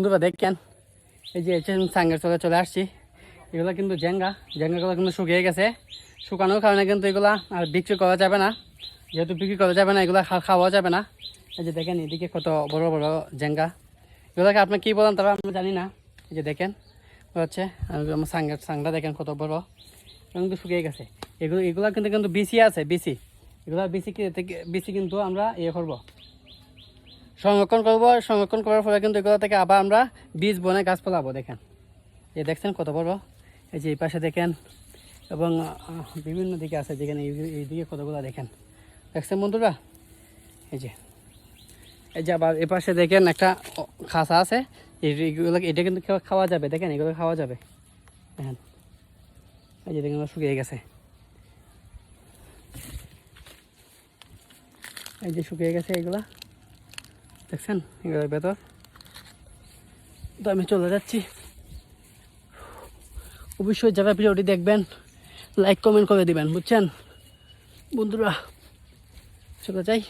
বন্ধুরা দেখেন এই যে সাঙ্গের চলে আসছি। এগুলো কিন্তু জেঙ্গাগুলো কিন্তু শুকিয়ে গেছে। শুকানোর কারণে কিন্তু এগুলা আর বিক্রি করা যাবে না। যেহেতু বিক্রি করা যাবে না, এগুলো খাওয়া যাবে না। এই যে দেখেন এদিকে কত বড় বড় জেঙ্গা। এগুলোকে আপনি কী বলেন তবে আমরা জানি না। এই যে দেখেন হচ্ছে আমার সাংটা দেখেন কত বড়, কিন্তু শুকিয়ে গেছে। এগুলা কিন্তু বিসি আছে, এগুলো বিসি কিন্তু আমরা করবো, সংরক্ষণ করার ফলে কিন্তু এগুলো থেকে আবার আমরা বীজ বনে গাছ ফলাবো। দেখেন এই দেখছেন কত বড়। এই যে এই পাশে দেখেন এবং বিভিন্ন দিকে আছে, যেখানে এইদিকে কতগুলো দেখেন, দেখছেন বন্ধুরা। এই যে আবার এ পাশে দেখেন একটা খাসা আছে। এটা কিন্তু খাওয়া যাবে। দেখেন এগুলো খাওয়া যাবে। দেখেন এই যে দেখেন শুকিয়ে গেছে। এই যে শুকিয়ে গেছে এগুলা, দেখছেন এগুলোর ভেতর। তো আমি চলে যাচ্ছি। অবশ্যই যারা ভিডিওটি দেখবেন লাইক কমেন্ট করে দিবেন, বুঝছেন বন্ধুরা। চলে যাই।